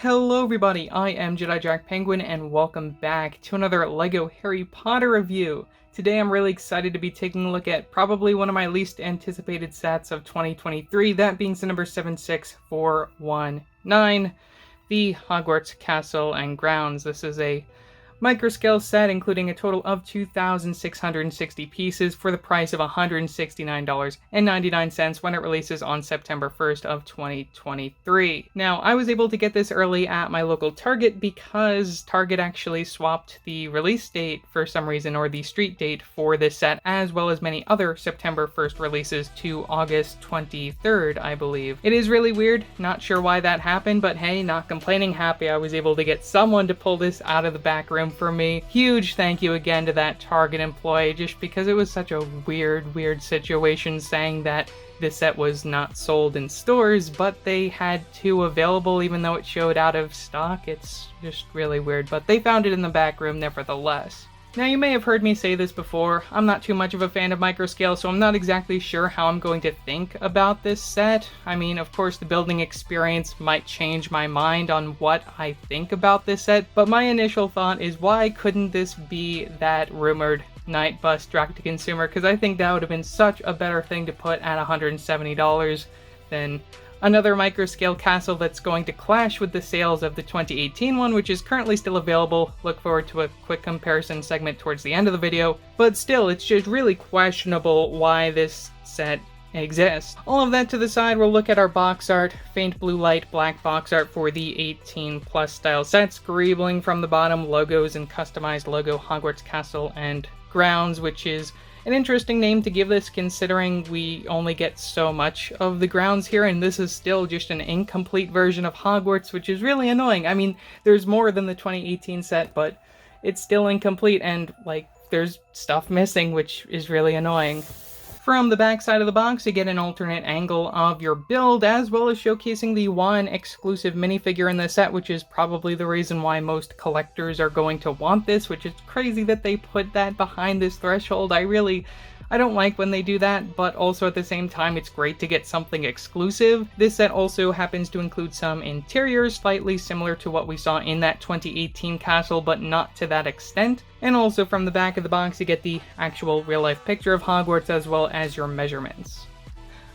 Hello everybody, I am Jedi Jack Penguin and welcome back to another LEGO Harry Potter review. Today I'm really excited to be taking a look at probably one of my least anticipated sets of 2023, that being the number 76419, the Hogwarts Castle and Grounds. This is a microscale set including a total of 2,660 pieces for the price of $169.99 when it releases on September 1st of 2023. Now, I was able to get this early at my local Target because Target actually swapped the release date for some reason, or the street date for this set, as well as many other September 1st releases to August 23rd, I believe. It is really weird, not sure why that happened, but hey, not complaining, happy I was able to get someone to pull this out of the back room for me. Huge thank you again to that Target employee, just because it was such a weird situation saying that this set was not sold in stores, but they had two available even though it showed out of stock. It's just really weird, but they found it in the back room nevertheless. Now, you may have heard me say this before, I'm not too much of a fan of microscale, so I'm not exactly sure how I'm going to think about this set. I mean, of course, the building experience might change my mind on what I think about this set, but my initial thought is, why couldn't this be that rumored Night Bus direct-to-consumer? Because I think that would have been such a better thing to put at $170 than another microscale castle that's going to clash with the sales of the 2018 one, which is currently still available. Look forward to a quick comparison segment towards the end of the video, but still, it's just really questionable why this set exists. All of that to the side, we'll look at our box art. Faint blue light black box art for the 18 plus style set, scribbling from the bottom logos and customized logo Hogwarts Castle and Grounds, which is an interesting name to give this considering we only get so much of the grounds here, and this is still just an incomplete version of Hogwarts, which is really annoying. I mean, there's more than the 2018 set, but it's still incomplete, and like, there's stuff missing, which is really annoying. From the back side of the box, you get an alternate angle of your build, as well as showcasing the one exclusive minifigure in the set, which is probably the reason why most collectors are going to want this, which is crazy that they put that behind this threshold. I don't like when they do that, but also at the same time, it's great to get something exclusive. This set also happens to include some interiors slightly similar to what we saw in that 2018 castle, but not to that extent. And also from the back of the box, you get the actual real-life picture of Hogwarts as well as your measurements.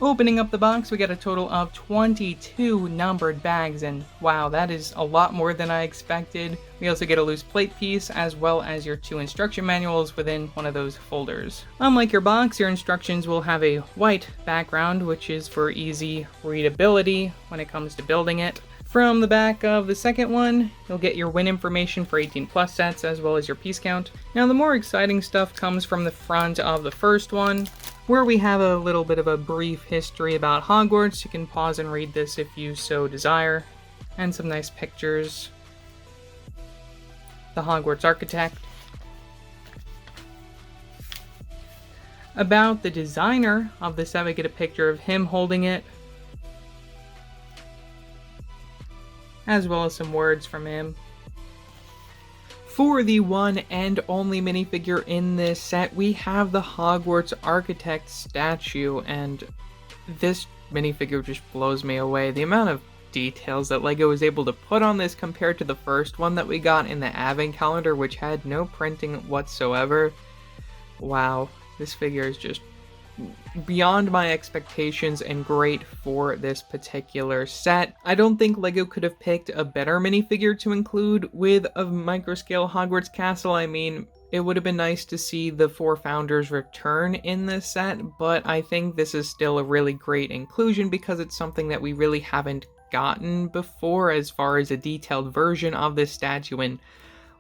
Opening up the box, we get a total of 22 numbered bags, and wow, that is a lot more than I expected. We also get a loose plate piece, as well as your two instruction manuals within one of those folders. Unlike your box, your instructions will have a white background, which is for easy readability when it comes to building it. From the back of the second one, you'll get your win information for 18 plus sets, as well as your piece count. Now, the more exciting stuff comes from the front of the first one, where we have a little bit of a brief history about Hogwarts. You can pause and read this if you so desire. And some nice pictures. The Hogwarts Architect. About the designer of the set, we get a picture of him holding it, as well as some words from him. For the one and only minifigure in this set, we have the Hogwarts Architect statue, and this minifigure just blows me away. The amount of details that LEGO was able to put on this compared to the first one that we got in the Advent calendar, which had no printing whatsoever. Wow, this figure is just beyond my expectations and great for this particular set. I don't think LEGO could have picked a better minifigure to include with a microscale Hogwarts castle. I mean, it would have been nice to see the four founders return in this set, but I think this is still a really great inclusion because it's something that we really haven't gotten before as far as a detailed version of this statue, and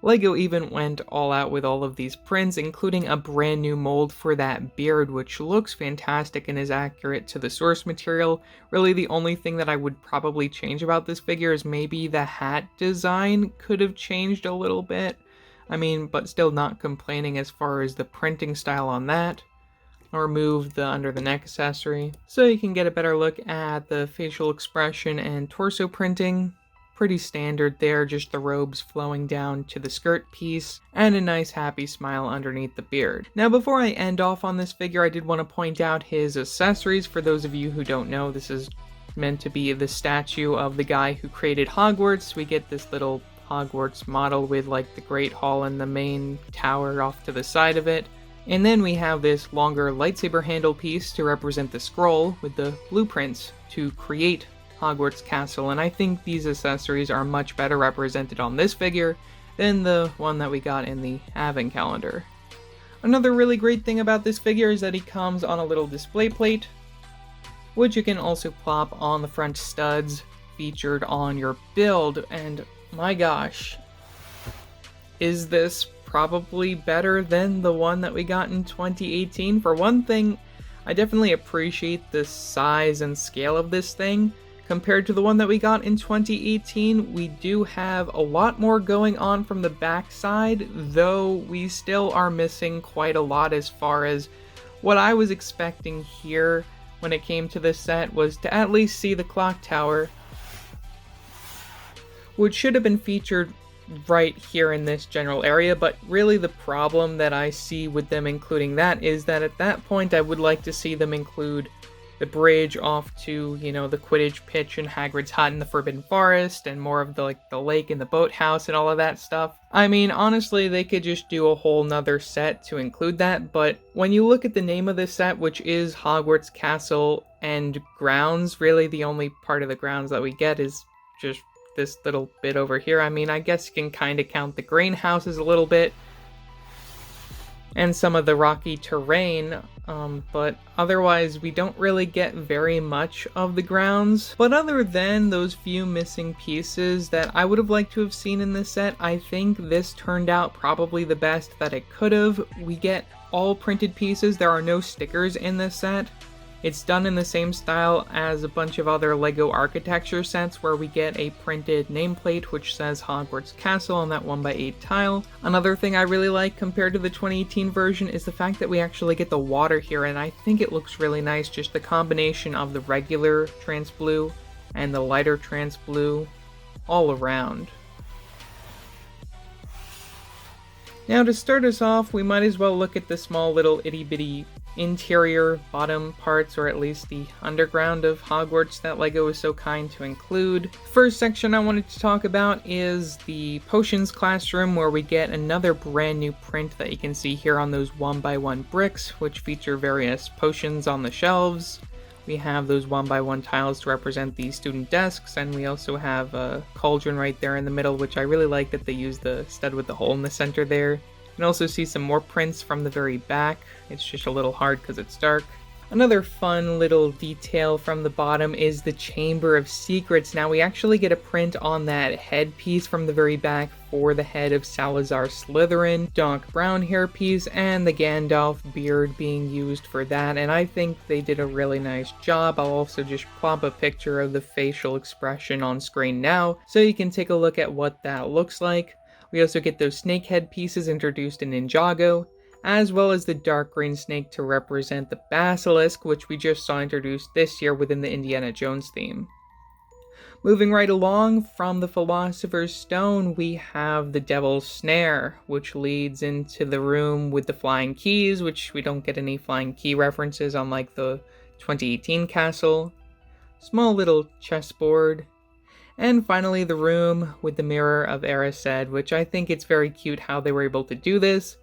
LEGO even went all out with all of these prints, including a brand new mold for that beard, which looks fantastic and is accurate to the source material. Really, the only thing that I would probably change about this figure is maybe the hat design could have changed a little bit. I mean, but still not complaining as far as the printing style on that. I'll remove the under the neck accessory, so you can get a better look at the facial expression and torso printing. Pretty standard there, just the robes flowing down to the skirt piece, and a nice happy smile underneath the beard. Now, before I end off on this figure, I did want to point out his accessories. For those of you who don't know, this is meant to be the statue of the guy who created Hogwarts. We get this little Hogwarts model with like the Great Hall and the main tower off to the side of it. And then we have this longer lightsaber handle piece to represent the scroll with the blueprints to create Hogwarts Castle, and I think these accessories are much better represented on this figure than the one that we got in the Advent calendar. Another really great thing about this figure is that he comes on a little display plate, which you can also plop on the front studs featured on your build, and my gosh, is this probably better than the one that we got in 2018? For one thing, I definitely appreciate the size and scale of this thing. Compared to the one that we got in 2018, we do have a lot more going on from the back side, though we still are missing quite a lot as far as what I was expecting here when it came to this set was to at least see the clock tower, which should have been featured right here in this general area, but really the problem that I see with them including that is that at that point I would like to see them include the bridge off to, you know, the Quidditch pitch and Hagrid's hut in the Forbidden Forest, and more of the lake and the boathouse and all of that stuff. I mean, honestly, they could just do a whole nother set to include that, but when you look at the name of this set, which is Hogwarts Castle and Grounds, really the only part of the grounds that we get is just this little bit over here. I mean, I guess you can kind of count the greenhouses a little bit and some of the rocky terrain, but otherwise we don't really get very much of the grounds. But other than those few missing pieces that I would have liked to have seen in this set, I think this turned out probably the best that it could have. We get all printed pieces. There are no stickers in this set. It's done in the same style as a bunch of other LEGO architecture sets where we get a printed nameplate which says Hogwarts Castle on that 1x8 tile. Another thing I really like compared to the 2018 version is the fact that we actually get the water here, and I think it looks really nice, just the combination of the regular trans blue and the lighter trans blue all around. Now to start us off, we might as well look at the small little itty bitty interior bottom parts, or at least the underground of Hogwarts that LEGO is so kind to include. First section I wanted to talk about is the potions classroom, where we get another brand new print that you can see here on those 1x1 bricks, which feature various potions on the shelves. We have those 1x1 tiles to represent the student desks, and we also have a cauldron right there in the middle, which I really like that they use the stud with the hole in the center there. You can also see some more prints from the very back. It's just a little hard because it's dark. Another fun little detail from the bottom is the Chamber of Secrets. Now we actually get a print on that headpiece from the very back for the head of Salazar Slytherin, dark brown hairpiece, and the Gandalf beard being used for that, and I think they did a really nice job. I'll also just plop a picture of the facial expression on screen now so you can take a look at what that looks like. We also get those snake head pieces introduced in Ninjago, as well as the dark green snake to represent the basilisk, which we just saw introduced this year within the Indiana Jones theme. Moving right along from the Philosopher's Stone, we have the Devil's Snare, which leads into the room with the flying keys, which we don't get any flying key references unlike the 2018 castle. Small little chessboard. And finally the room with the Mirror of Erised, which I think it's very cute how they were able to do this.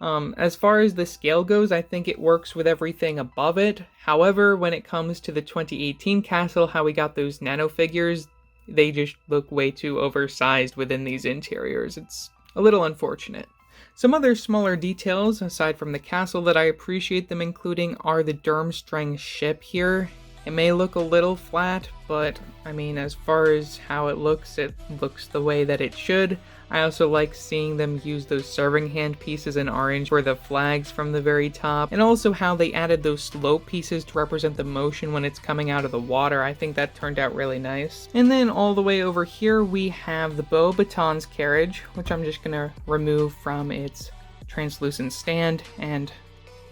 As far as the scale goes, I think it works with everything above it. However, when it comes to the 2018 castle, how we got those nano figures, they just look way too oversized within these interiors. It's a little unfortunate. Some other smaller details, aside from the castle, that I appreciate them including are the Durmstrang ship here. It may look a little flat, but I mean, as far as how it looks the way that it should. I also like seeing them use those serving hand pieces in orange for the flags from the very top, and also how they added those slope pieces to represent the motion when it's coming out of the water. I think that turned out really nice. And then all the way over here we have the Beauxbatons carriage, which I'm just gonna remove from its translucent stand, and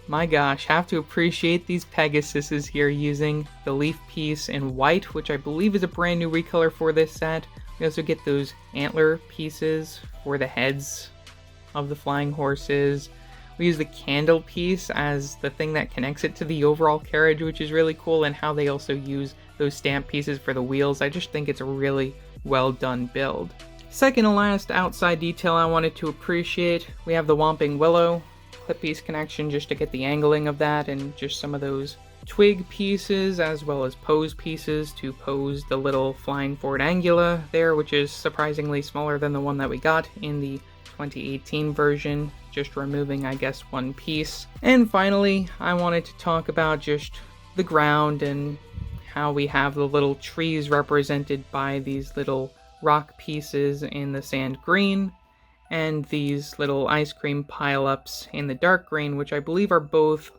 my gosh, have to appreciate these Pegasuses here using the leaf piece in white, which I believe is a brand new recolor for this set. We also get those antler pieces for the heads of the flying horses. We use the candle piece as the thing that connects it to the overall carriage, which is really cool, and how they also use those stamp pieces for the wheels. I just think it's a really well done build. Second to last outside detail I wanted to appreciate, we have the Whomping Willow clip piece connection just to get the angling of that, and just some of those twig pieces as well as pose pieces to pose the little flying forward angula there, which is surprisingly smaller than the one that we got in the 2018 version, just removing I guess one piece. And finally, I wanted to talk about just the ground and how we have the little trees represented by these little rock pieces in the sand green, and these little ice cream pile-ups in the dark green, which I believe are both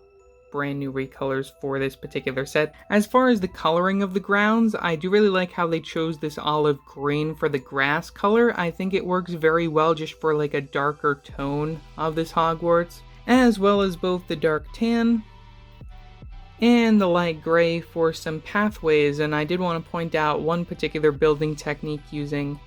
brand new recolors for this particular set. As far as the coloring of the grounds, I do really like how they chose this olive green for the grass color. I think it works very well just for like a darker tone of this Hogwarts, as well as both the dark tan and the light gray for some pathways. And I did want to point out one particular building technique using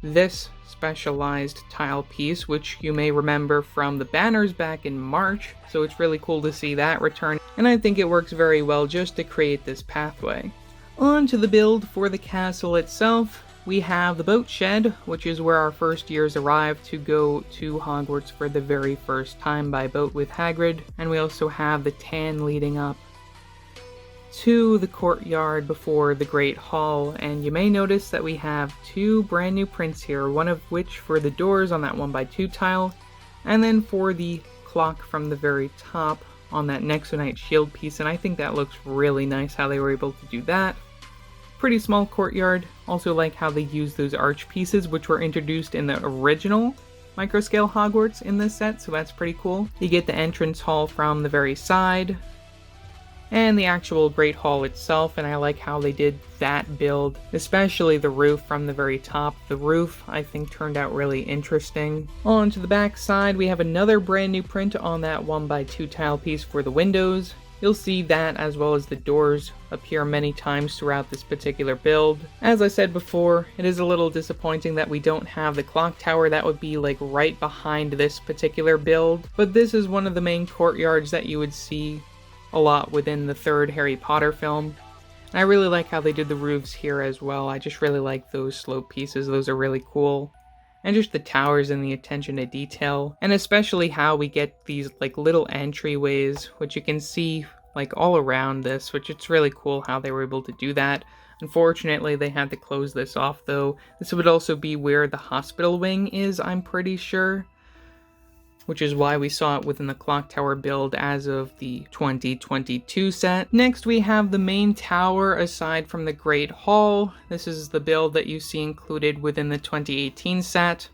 this specialized tile piece, which you may remember from the banners back in March, so it's really cool to see that return, and I think it works very well just to create this pathway. On to the build for the castle itself. We have the boat shed, which is where our first years arrive to go to Hogwarts for the very first time by boat with Hagrid, and we also have the tan leading up to the courtyard before the Great Hall. And you may notice that we have two brand new prints here, one of which for the doors on that 1x2 tile, and then for the clock from the very top on that Nexonite shield piece, and I think that looks really nice how they were able to do that. Pretty small courtyard. Also like how they use those arch pieces which were introduced in the original microscale Hogwarts in this set, so that's pretty cool. You get the entrance hall from the very side, and the actual Great Hall itself, and I like how they did that build, especially the roof from the very top. The roof, I think, turned out really interesting. On to the back side, we have another brand new print on that 1x2 tile piece for the windows. You'll see that as well as the doors appear many times throughout this particular build. As I said before, it is a little disappointing that we don't have the clock tower. That would be like right behind this particular build, but this is one of the main courtyards that you would see a lot within the third Harry Potter film. And I really like how they did the roofs here as well. I just really like those slope pieces. Those are really cool. And just the towers and the attention to detail. And especially how we get these like little entryways, which you can see like all around this, which it's really cool how they were able to do that. Unfortunately, they had to close this off though. This would also be where the hospital wing is, I'm pretty sure, which is why we saw it within the clock tower build as of the 2022 set. Next, we have the main tower aside from the Great Hall. This is the build that you see included within the 2018 set.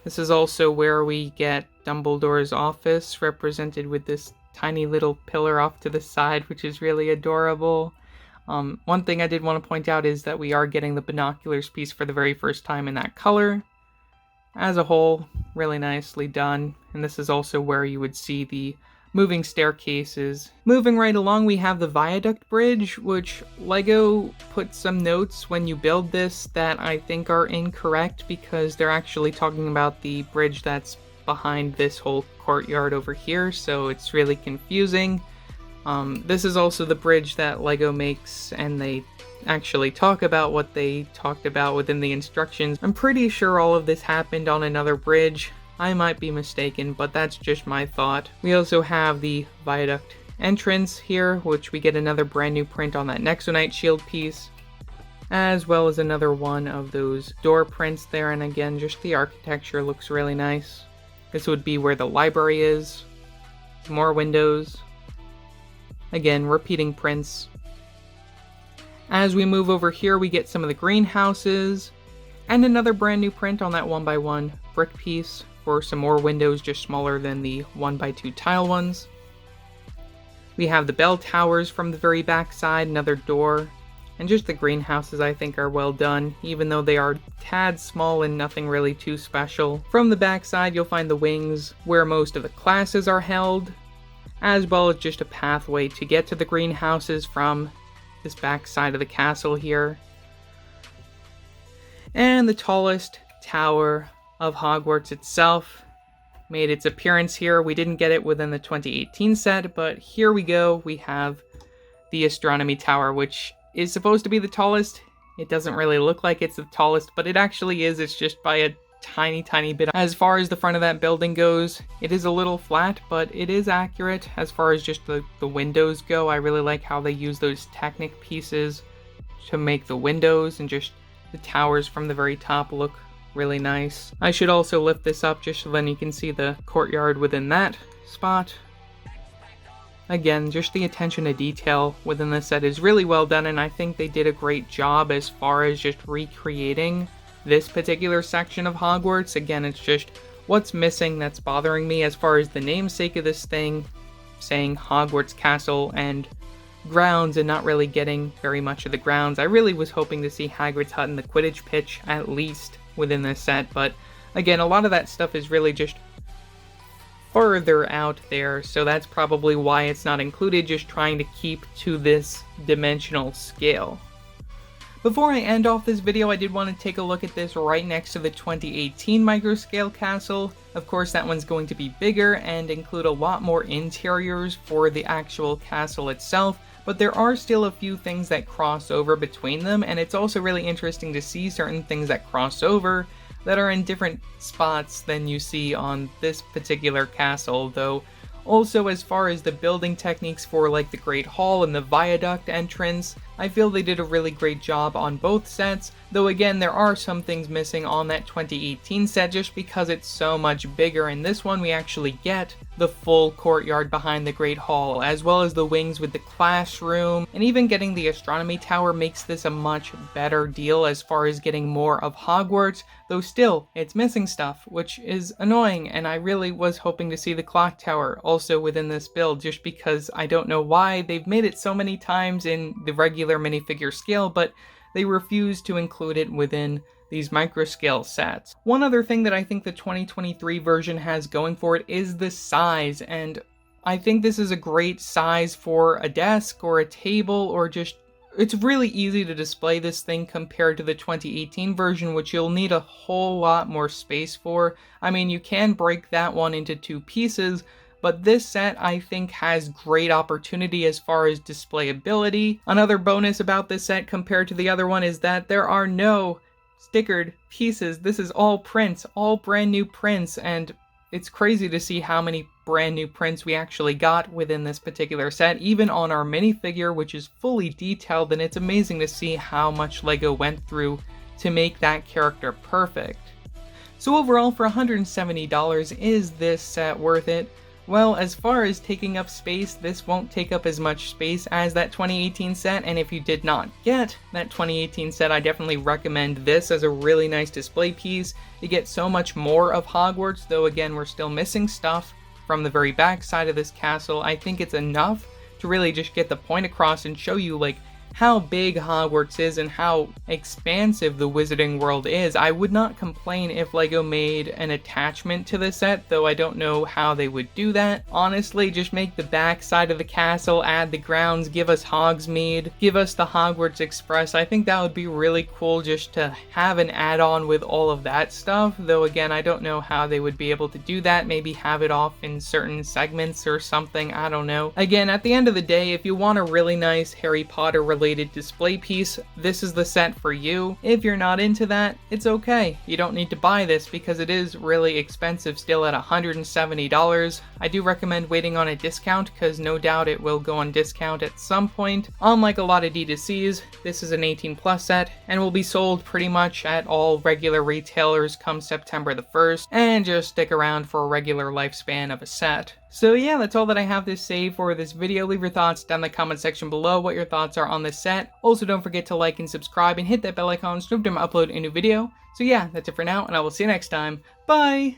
This is also where we get Dumbledore's office, represented with this tiny little pillar off to the side, which is really adorable. One thing I did want to point out is that we are getting the binoculars piece for the very first time in that color. As a whole, really nicely done, and this is also where you would see the moving staircases. Moving right along, we have the viaduct bridge, which LEGO put some notes when you build this that I think are incorrect, because they're actually talking about the bridge that's behind this whole courtyard over here, so it's really confusing. This is also the bridge that LEGO makes, and they actually talk about what they talked about within the instructions. I'm pretty sure all of this happened on another bridge. I might be mistaken, but that's just my thought. We also have the viaduct entrance here, which we get another brand new print on that Nexonite shield piece, as well as another one of those door prints there, and again, just the architecture looks really nice. This would be where the library is. More windows. Again, repeating prints. As we move over here, we get some of the greenhouses, and another brand new print on that 1x1 brick piece for some more windows, just smaller than the 1x2 tile ones. We have the bell towers from the very back side, another door, and just the greenhouses I think are well done, even though they are tad small and nothing really too special. From the back side, you'll find the wings where most of the classes are held, as well as just a pathway to get to the greenhouses from this back side of the castle here. And the tallest tower of Hogwarts itself made its appearance here. We didn't get it within the 2018 set, but here we go. We have the astronomy tower, which is supposed to be the tallest. It doesn't really look like it's the tallest, but it actually is. It's just by a tiny bit. As far as the front of that building goes, it is a little flat, but it is accurate. As far as just the windows go, I really like how they use those Technic pieces to make the windows, and just the towers from the very top look really nice. I should also lift this up just so then you can see the courtyard within that spot. Again, just the attention to detail within this set is really well done, and I think they did a great job as far as just recreating this particular section of Hogwarts. Again, it's just what's missing that's bothering me as far as the namesake of this thing, saying Hogwarts Castle and Grounds and not really getting very much of the grounds. I really was hoping to see Hagrid's hut and the Quidditch pitch at least within this set, but again, a lot of that stuff is really just further out there, so that's probably why it's not included, just trying to keep to this dimensional scale. Before I end off this video, I did want to take a look at this right next to the 2018 microscale castle. Of course, that one's going to be bigger and include a lot more interiors for the actual castle itself, but there are still a few things that cross over between them, and it's also really interesting to see certain things that cross over that are in different spots than you see on this particular castle, though also as far as the building techniques for like the Great Hall and the viaduct entrance, I feel they did a really great job on both sets, though again there are some things missing on that 2018 set just because it's so much bigger. In this one we actually get the full courtyard behind the Great Hall, as well as the wings with the classroom, and even getting the astronomy tower makes this a much better deal as far as getting more of Hogwarts, though still, it's missing stuff, which is annoying, and I really was hoping to see the clock tower also within this build, just because I don't know why they've made it so many times in the regular minifigure scale, but they refuse to include it within these microscale sets. One other thing that I think the 2023 version has going for it is the size, and I think this is a great size for a desk or a table, or just, it's really easy to display this thing compared to the 2018 version, which you'll need a whole lot more space for. I mean, you can break that one into two pieces, but this set I think has great opportunity as far as displayability. Another bonus about this set compared to the other one is that there are no stickered pieces. This is all prints, all brand new prints, and it's crazy to see how many brand new prints we actually got within this particular set, even on our minifigure, which is fully detailed, and it's amazing to see how much LEGO went through to make that character perfect. So overall, for $170, is this set worth it? Well, as far as taking up space, this won't take up as much space as that 2018 set, and if you did not get that 2018 set, I definitely recommend this as a really nice display piece. You get so much more of Hogwarts, though again, we're still missing stuff from the very back side of this castle. I think it's enough to really just get the point across and show you like how big Hogwarts is and how expansive the Wizarding World is. I would not complain if LEGO made an attachment to the set, though I don't know how they would do that. Honestly, just make the back side of the castle, add the grounds, give us Hogsmeade, give us the Hogwarts Express. I think that would be really cool just to have an add-on with all of that stuff, though again, I don't know how they would be able to do that. Maybe have it off in certain segments or something, I don't know. Again, at the end of the day, if you want a really nice Harry Potter related display piece, this is the set for you. If you're not into that, it's okay. You don't need to buy this because it is really expensive still at $170. I do recommend waiting on a discount because no doubt it will go on discount at some point. Unlike a lot of D2Cs, this is an 18+ set and will be sold pretty much at all regular retailers come September the 1st, and just stick around for a regular lifespan of a set. So yeah, that's all that I have to say for this video. Leave your thoughts down in the comment section below, what your thoughts are on this set. Also, don't forget to like and subscribe and hit that bell icon so you don't upload a new video. So yeah, that's it for now, and I will see you next time. Bye!